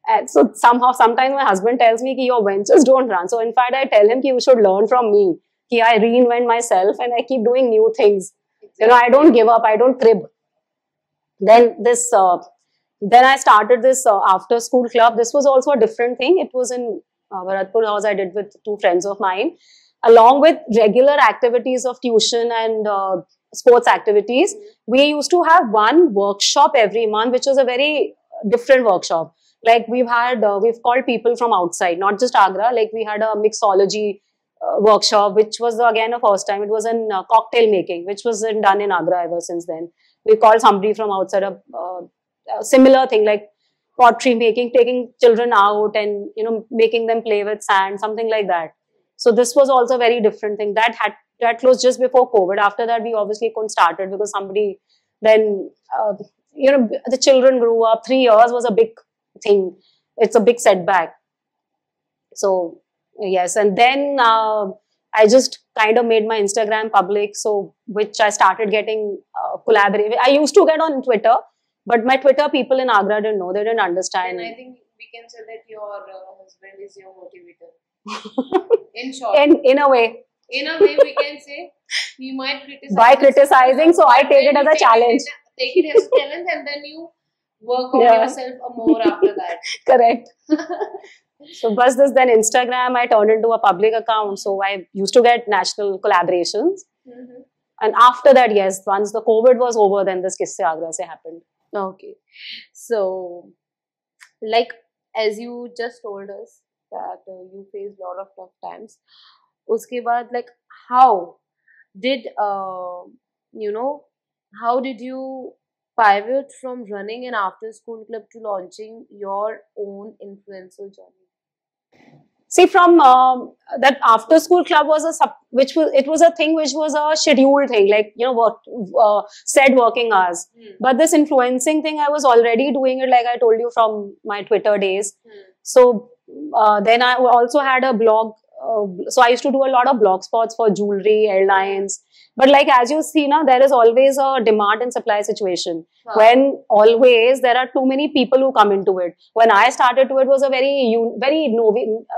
And so sometimes my husband tells me, your ventures don't run. So in fact, I tell him, you should learn from me. I reinvent myself and I keep doing new things. Exactly. I don't give up. I don't crib. Then then I started this after school club. This was also a different thing. It was in Bharatpur House. I did with 2 friends of mine, along with regular activities of tuition and sports activities. We used to have one workshop every month, which was a very different workshop. Like we've called people from outside, not just Agra. Like we had a mixology workshop, which was again a first time. It was in cocktail making, which was done in Agra ever since then. We called somebody from outside, a similar thing like pottery making, taking children out and making them play with sand, something like that. So this was also a very different thing. That closed just before COVID. After that, we obviously couldn't start it because somebody then the children grew up. 3 years was a big thing. It's a big setback. So yes, and then I just kind of made my Instagram public, so which I started getting collaborative. I used to get on Twitter, but my Twitter people in Agra didn't know. They didn't understand. And I think we can say that your husband is your motivator. In short. In a way. In a way, we can say he might criticize. By criticizing, so I take it as a challenge. Take it as a challenge, and then you work on yourself more after that. Correct. So, then Instagram, I turned into a public account. So, I used to get national collaborations. And after that, yes, once the COVID was over, then this Kisse Agra se happened. Okay. So, like, as you just told us that you faced a lot of tough times. Uske baad, like, how did, how did you pivot from running an after-school club to launching your own influencer journey? See, from that after-school club was it was a thing which was a scheduled thing, like said working hours. But this influencing thing, I was already doing it, like I told you, from my Twitter days. So then I also had a blog. So I used to do a lot of blog spots for jewelry, airlines. But like as you see now, there is always a demand and supply situation. When always there are too many people who come into it. When I started to, it was a very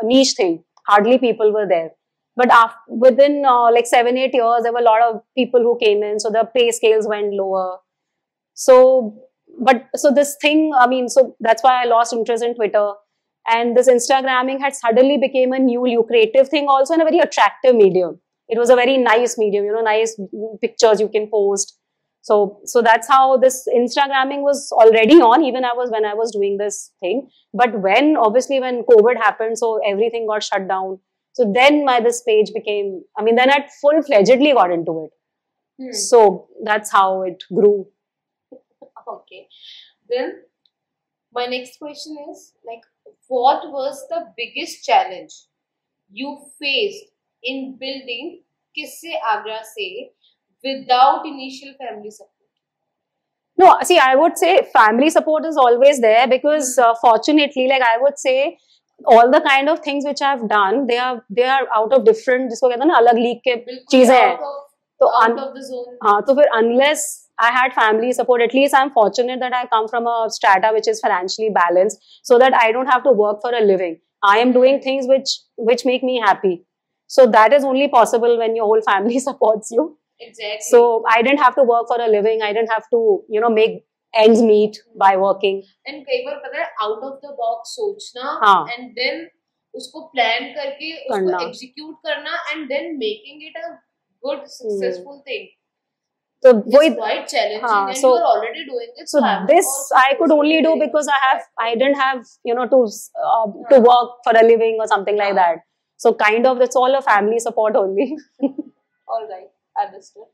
niche thing. Hardly people were there. But within like 7-8 years, there were a lot of people who came in. So the pay scales went lower. So this thing, I mean, so that's why I lost interest in Twitter. And this Instagramming had suddenly became a new lucrative thing also, and a very attractive medium. It was a very nice medium, nice pictures you can post. So that's how this Instagramming was already on, even when I was doing this thing. But obviously when COVID happened, so everything got shut down. So then this page became, I mean, then I full-fledgedly got into it. So that's how it grew. Okay. Then my next question is like, what was the biggest challenge you faced in building Kisse Agra Se without initial family support? No, see, I would say family support is always there because fortunately, like I would say, all the kind of things which I've done, they are out of different, जिसको कहते हैं ना अलग league के बिल्कुल चीजें हैं. out of, तो out of the zone. हाँ, तो फिर unless I had family support, at least I'm fortunate that I come from a strata which is financially balanced, so that I don't have to work for a living. I am doing things which make me happy. So that is only possible when your whole family supports you. Exactly. So I didn't have to work for a living. I didn't have to, make ends meet by working. And कई बार पता है out of the box सोचना हाँ. and then उसको plan करके करना. उसको execute करना and then making it a good successful thing. So It's quite challenging हाँ, and so- you are already doing it. So I'm this also I could only do doing it. because I didn't have, to work for a living or something like that. So kind of it's all a family support only. All right, understood.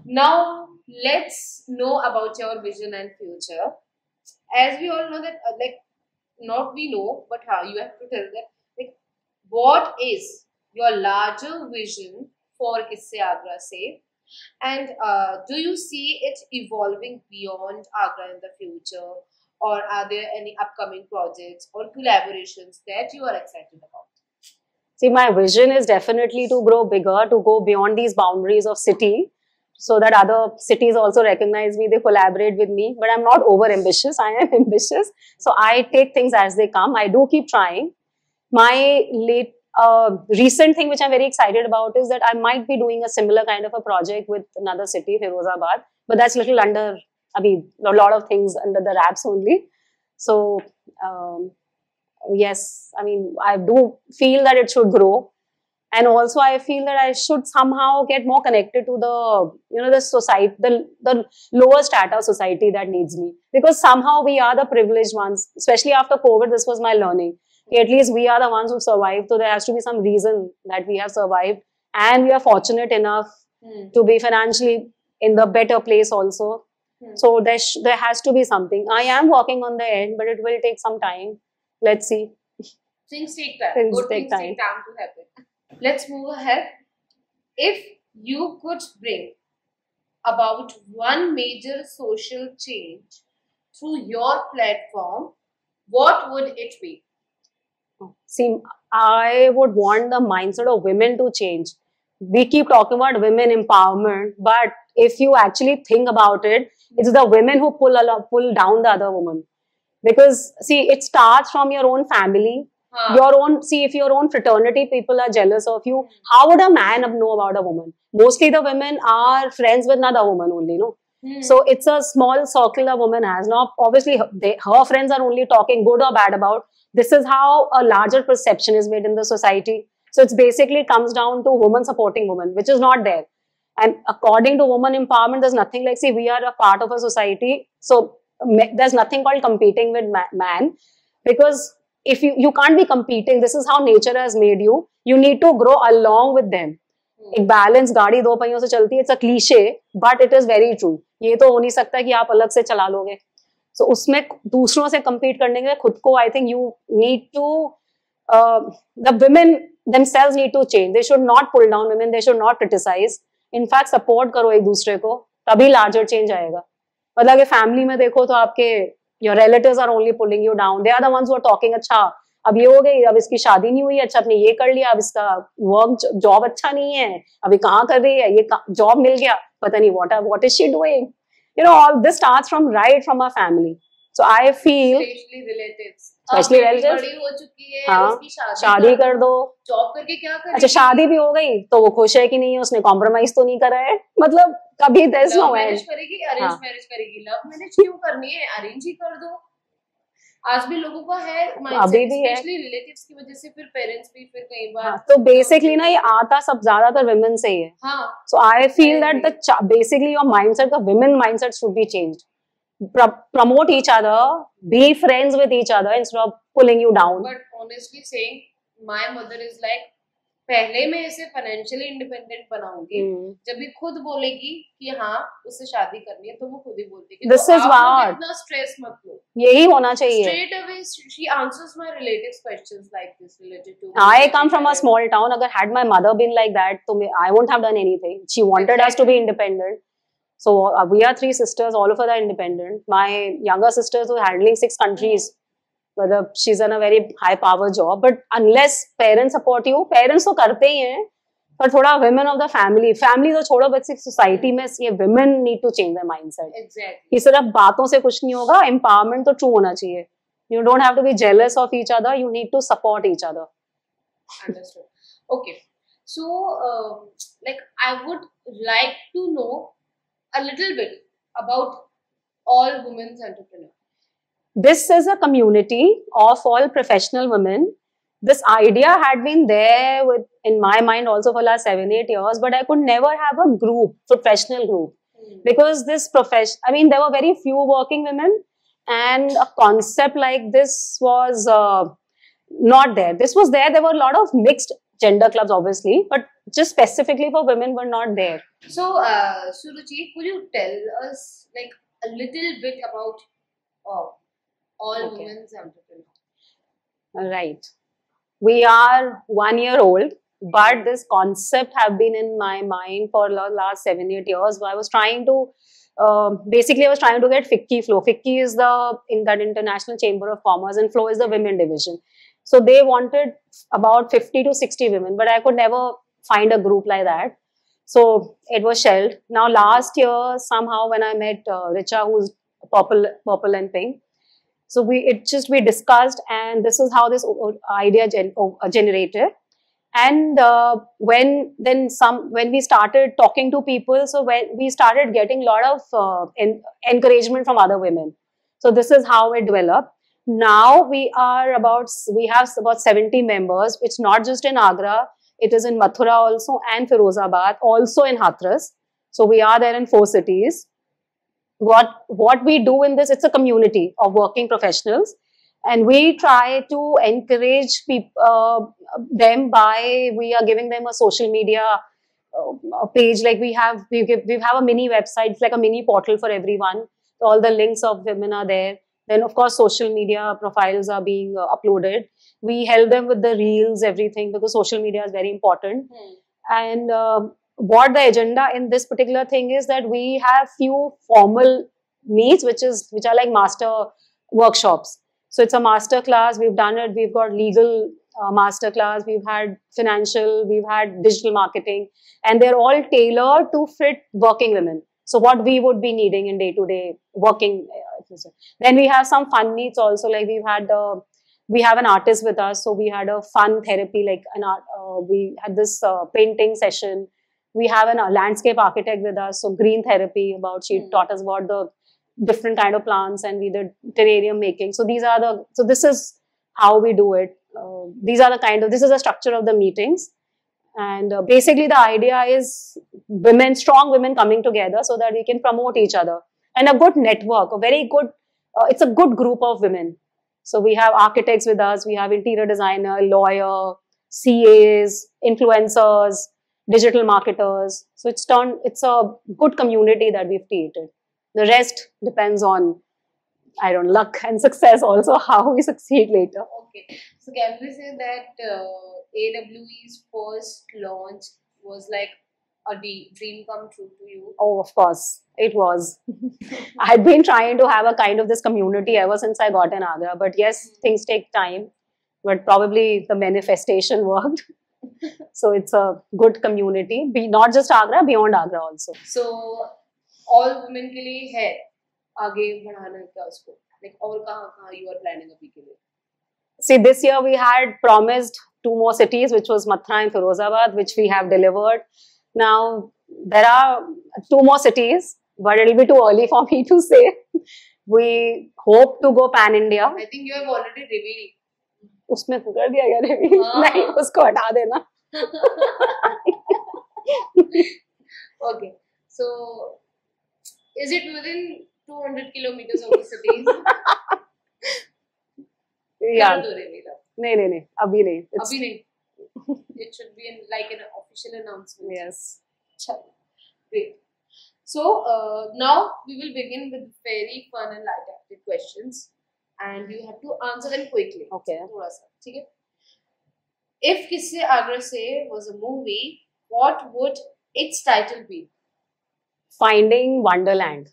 Now let's know about your vision and future. As we all know that, not we know, but you have to tell that, like, what is your larger vision for Kisse Agra Se, and do you see it evolving beyond Agra in the future, or are there any upcoming projects or collaborations that you are excited about? See, my vision is definitely to grow bigger, to go beyond these boundaries of city, so that other cities also recognize me, they collaborate with me. But I'm not over ambitious. I am ambitious. So I take things as they come. I do keep trying. My recent thing which I'm very excited about is that I might be doing a similar kind of a project with another city, Firozabad. But that's little under, a lot of things under the wraps only. So, yes, I do feel that it should grow. And also I feel that I should somehow get more connected to the society, the lower strata society that needs me. Because somehow we are the privileged ones, especially after COVID, this was my learning. At least we are the ones who survived. So there has to be some reason that we have survived. And we are fortunate enough to be financially in the better place also. So there has to be something. I am working on the end, but it will take some time. Let's see. Things take time. Things Good take things take time to happen. Let's move ahead. If you could bring about one major social change through your platform, what would it be? See, I would want the mindset of women to change. We keep talking about women empowerment, but if you actually think about it, it's the women who pull down the other woman. Because, see, it starts from your own family. If your own fraternity people are jealous of you, how would a man know about a woman? Mostly the women are friends with another woman only, no? So it's a small circle a woman has. Now, obviously, her friends are only talking good or bad about. This is how a larger perception is made in the society. So it's basically comes down to woman supporting woman, which is not there. And according to woman empowerment, there's nothing like, see, we are a part of a society. So there's nothing called competing with man. Because if you can't be competing, this is how nature has made you. You need to grow along with them. एक balance गाड़ी दो पहियों से चलती है, it's a cliché but it is very true. ये तो हो नहीं सकता कि आप अलग से चला लोगे. सो उसमें दूसरों से compete करने के लिए खुद को I think you need to the women themselves need to change. They should not pull down women. They should not criticize. In fact, support करो एक दूसरे को, तभी larger change आएगा. मतलब कि फैमिली में देखो तो आपके your relatives are only pulling you down. They are the ones who are talking. अच्छा अब ये हो गई, अब इसकी शादी नहीं हुई, अच्छा आपने ये कर लिया, अब इसका वर्क जॉब अच्छा नहीं है, अभी कहाँ कर रही है, ये जॉब मिल गया, पता नहीं what is she doing. All this starts from our family. So I feel especially relatives बड़ी हो चुकी है, हाँ, उसकी शादी कर दो, जॉब करके क्या करेगी? अच्छा शादी भी हो गई तो वो खुश है कि नहीं है, उसने कॉम्प्रोमाइज तो नहीं करा है. मतलब कभी there's no end. मैरिज करेगी, अरेंज मैरिज करेगी. लव मैरिज क्यों करनी है, अरेंज ही कर दो. आज भी लोगों का है अभी भी है, स्पेशली रिलेटिव्स की वजह से, फिर पेरेंट्स भी फिर कई बार. तो बेसिकली ना ये आता सब ज्यादातर विमेन से ही है. So I feel that basically your mindset, the women mindset should be changed. Promote each other, be friends with each other instead of pulling you down. But honestly saying, my mother is like, पहले मैं इसे financially independent बनाऊंगी, जब ये खुद बोलेगी कि हाँ उससे शादी करनी है तो वो खुद ही बोलती है। This is what इतना स्ट्रेस मत लो, यही होना चाहिए। Straight away she answers my relatives questions like this related to I come from a small town. अगर had my mother been like that, तो I won't have done anything. She wanted us to be independent. So we are 3 sisters. All of us are independent. My younger sisters were handling 6 countries. Whether she's in a very high power job, but unless parents support you, parents तो करते ही हैं, पर थोड़ा women of the family तो छोड़ो, बच्चे society में ये women need to change their mindset. Exactly. कि सिर्फ बातों से कुछ नहीं होगा, empowerment तो true होना चाहिए. You don't have to be jealous of each other. You need to support each other. Understood. Okay. So, like, I would like to know a little bit about all women's entrepreneurs. This is a community of all professional women. This idea had been there in my mind also for last 7-8 years, but I could never have a group, professional group, because this I mean, there were very few working women, and a concept like this was not there. This was there. There were a lot of mixed gender clubs, obviously, but just specifically for women were not there. So, Suruchi, could you tell us like a little bit about all women's entrepreneurs? Right. We are 1 year old, but this concept have been in my mind for the last 7-8 years. I was trying to basically I was trying to get FICCI Flow. FICCI is in that International Chamber of Commerce, and Flow is the women division. So they wanted about 50 to 60 women, but I could never find a group like that. So it was shelved. Now last year, somehow when I met Richa, who's purple and pink, so we discussed, and this is how this idea generated. And when we started talking to people, so when we started getting a lot of encouragement from other women. So this is how it developed. Now we have about 70 members. It's not just in Agra, it is in Mathura also, and Firozabad, also in Hathras. So we are there in 4 cities. What we do in this, it's a community of working professionals, and we try to encourage them by, we are giving them a social media page. Like we have a mini website. It's like a mini portal for everyone. So all the links of women are there. Then of course social media profiles are being uploaded. We help them with the reels, everything, because social media is very important. And what the agenda in this particular thing is that we have few formal meets, which are like master workshops. So it's a master class. We've done it. We've got legal master class. We've had financial. We've had digital marketing, and they're all tailored to fit working women. So what we would be needing in day-to-day working. Then we have some fun meets also. Like we have an artist with us, so we had a fun therapy, like we had this painting session. We have a landscape architect with us, so green therapy. She taught us about the different kind of plants, and we did terrarium making. So this is how we do it. This is the structure of the meetings, and basically the idea is strong women coming together so that we can promote each other, and a good network, it's a good group of women. So we have architects with us, we have interior designer, lawyer, CAs, influencers, digital marketers. So it's a good community that we've created. The rest depends on, luck and success also, how we succeed later. Okay. So can we say that AWE's first launch was like a dream come true to you? Oh, of course. It was. I'd been trying to have a kind of this community ever since I got in Agra. But yes, things take time. But probably the manifestation worked. So it's a good community. Not just Agra, beyond Agra also. So all women के लिए है आगे बढ़ाना क्या उसको? Like और कहाँ you are planning अभी के लिए? See, this year we had promised 2 more cities, which was Mathura and Firozabad, which we have delivered. Now there are 2 more cities, but it'll be too early for me to say. We hope to go pan India. I think you have already revealed. उसमें तो कर दिया क्या reveal? नहीं, उसको हटा देना. Okay, so is it within 200 kilometers of the cities? Yeah. नहीं, अभी नहीं. अभी नहीं. It should be like an official announcement. Yes. Chalo. Great. So now we will begin with very fun and light-hearted questions, and you have to answer them quickly. Okay. थोड़ा सा, ठीक है? If Kisse Agra Se was a movie, what would its title be? Finding Wonderland,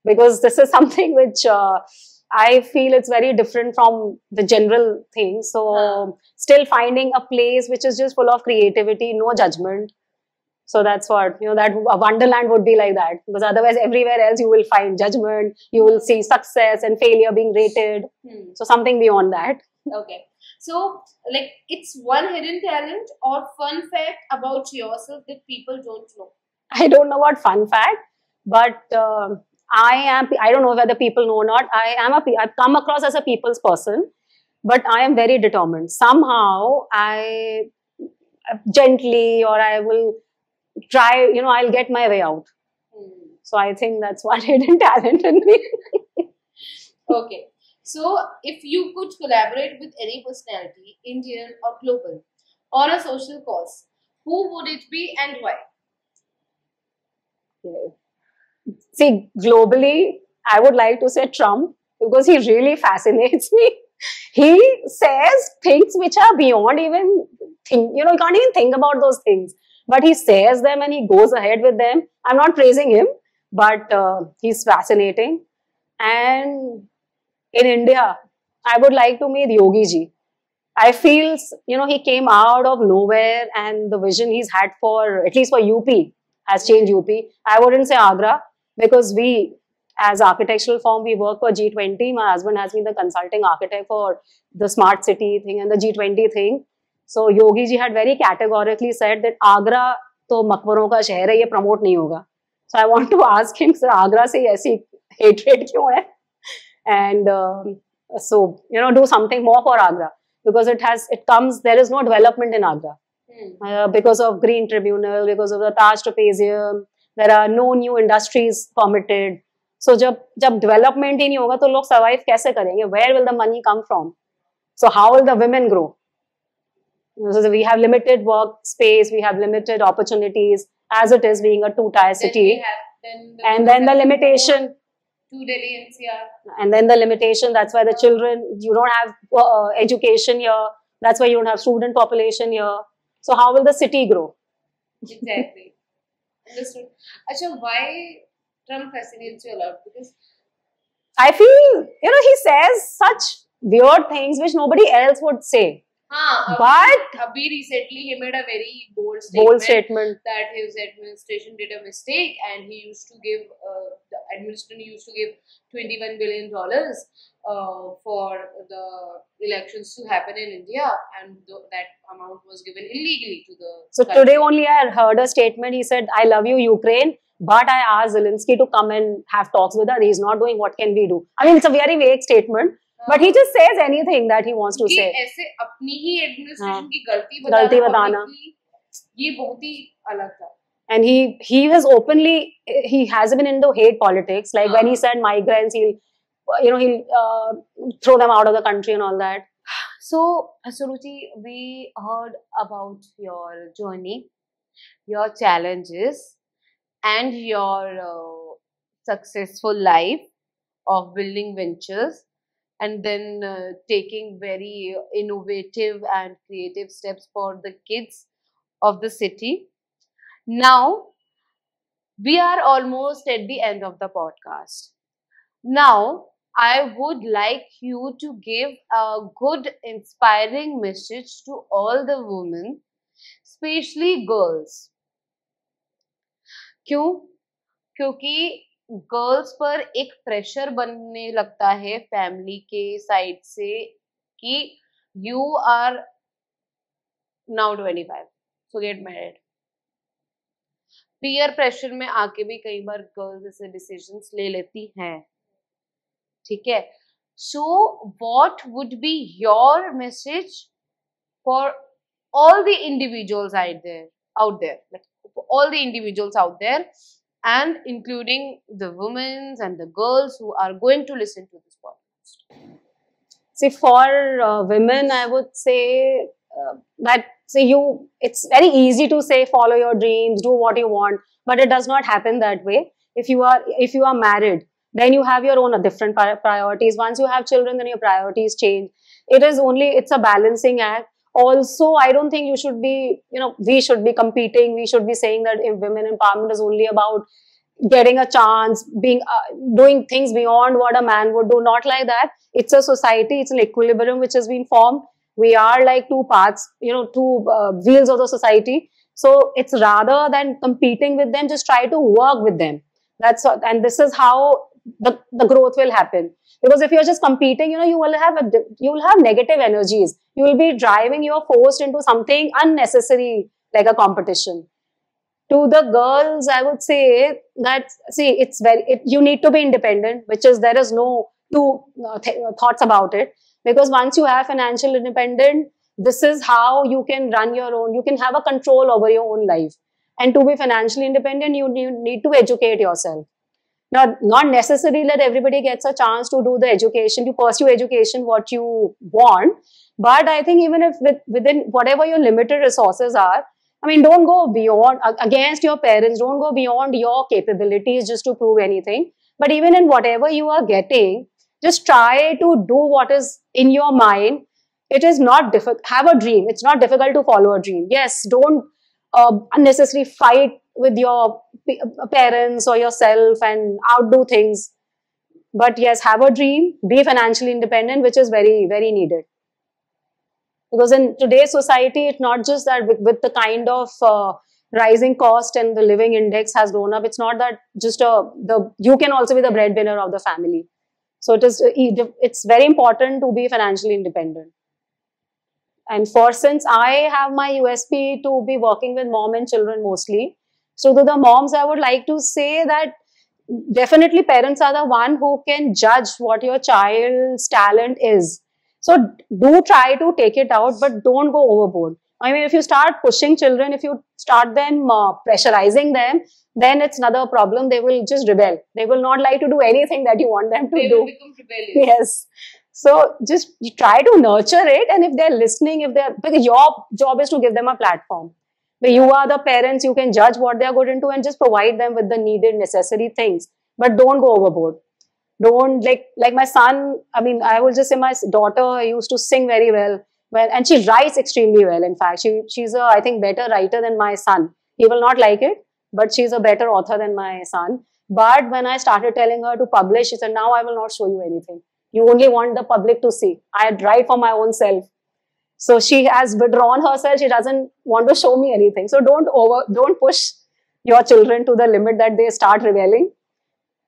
because this is something which I feel it's very different from the general thing. So still finding a place which is just full of creativity, no judgment. So that's what, that a Wonderland would be like that, because otherwise everywhere else you will find judgment, you will see success and failure being rated. So something beyond that. Okay. So, like, it's one hidden talent or fun fact about yourself that people don't know. I don't know what fun fact, but I don't know whether people know or not. I've come across as a people's person, but I am very determined. Somehow I gently, or I will try, I'll get my way out. So I think that's one hidden talent in me. Okay. So if you could collaborate with any personality, Indian or global, on a social cause, who would it be and why? See, globally, I would like to say Trump, because he really fascinates me. He says things which are beyond even you can't even think about those things. But he says them and he goes ahead with them. I'm not praising him, but he's fascinating. And in India, I would like to meet Yogi Ji. I feel, he came out of nowhere, and the vision he's had for, at least for UP, has changed UP. I wouldn't say Agra, because we, as architectural firm, we work for G20. My husband has been the consulting architect for the smart city thing and the G20 thing. So Yogi Ji had very categorically said that Agra to makbaron ka shehar hai, ye promote nahi hoga. So I want to ask him, sir, Agra se aisi hatred kyun hai? And so, do something more for Agra, because there is no development in Agra. Because of Green Tribunal, because of the Taj Trapezium, there are no new industries permitted. So जब development ही नहीं होगा तो लोग survive कैसे करेंगे? Where will the money come from? So how will the women grow? So we have limited work space, we have limited opportunities, as it is being a two-tier city. And then the limitation. To Delhi NCR. And then the limitation, that's why the children, you don't have education here. That's why you don't have student population here. So how will the city grow? Exactly. Understood. Achha, why Trump fascinates you a lot? Because I feel, he says such weird things which nobody else would say. But recently he made a very bold statement that his administration did a mistake, and he used to give the administration used to give $21 billion for the elections to happen in India, and that amount was given illegally to the So country. Today only I heard a statement. He said, "I love you, Ukraine, but I asked Zelensky to come and have talks with us. He's not doing. What can we do?" I mean, it's a very vague statement. But he just says anything that he wants to say. ऐसे अपनी ही administration की गलती बताना ये बहुत ही अलग था. And he has openly, he hasn't been into hate politics. Like when he said migrants, he'll throw them out of the country and all that. So, Suruchi, we heard about your journey, your challenges, and your successful life of building ventures, and then taking very innovative and creative steps for the kids of the city. Now, we are almost at the end of the podcast. Now, I would like you to give a good, inspiring message to all the women, especially girls. क्यों? क्योंकि girls पर एक pressure बनने लगता है family के side से कि you are now 25, so get married. Peer pressure में आके भी कई बार गर्ल्स ऐसे डिसीजंस ले लेती हैं, ठीक है? So what would be your message for all the individuals out there, like all the individuals out there, and including the women and the girls who are going to listen to this podcast? See, for women, I would say that So it's very easy to say follow your dreams, do what you want, but it does not happen that way. If you are married, then you have your own different priorities. Once you have children, then your priorities change. It's a balancing act. Also, I don't think you should be, we should be competing. We should be saying that women empowerment is only about getting a chance, doing things beyond what a man would do. Not like that. It's a society. It's an equilibrium which has been formed. We are like two parts, two wheels of the society. So it's rather than competing with them, just try to work with them. And this is how the growth will happen. Because if you're just competing, you will have negative energies. You will be driving, you're forced into something unnecessary, like a competition. To the girls, I would say that, see, you need to be independent, there is no two thoughts about it. Because once you have financial independence, this is how you can run your own, you can have a control over your own life. And to be financially independent, you need to educate yourself. Now, not necessarily that everybody gets a chance to do the education, to pursue education what you want. But I think even if within whatever your limited resources are, I mean, don't go beyond, against your parents, don't go beyond your capabilities just to prove anything. But even in whatever you are getting, just try to do what is in your mind. It is not difficult. Have a dream. It's not difficult to follow a dream. Yes, don't unnecessarily fight with your parents or yourself and outdo things. But yes, have a dream. Be financially independent, which is very, very needed. Because in today's society, it's not just that with the kind of rising cost and the living index has grown up. It's not that just you can also be the breadwinner of the family. So it's very important to be financially independent. And since I have my USP to be working with mom and children mostly, so to the moms, I would like to say that definitely parents are the one who can judge what your child's talent is. So do try to take it out, but don't go overboard. I mean, if you start pushing children, if you start them pressurizing them, then it's another problem. They will just rebel. They will not like to do anything that you want them to do. They will become rebellious. Yes. So just try to nurture it, and if they're listening, because your job is to give them a platform where you are the parents, you can judge what they're good into and just provide them with the needed, necessary things. But don't go overboard. Don't like my son. I mean, I will just say my daughter used to sing very well, and she writes extremely well. In fact, she's I think better writer than my son. He will not like it, but she's a better author than my son. But when I started telling her to publish, she said, "Now I will not show you anything. You only want the public to see. I write for my own self." So she has withdrawn herself. She doesn't want to show me anything. So don't push your children to the limit that they start rebelling.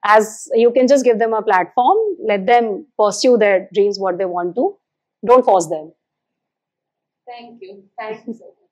As you can just give them a platform, let them pursue their dreams, what they want to. Don't force them. Thank you. Thank you so much.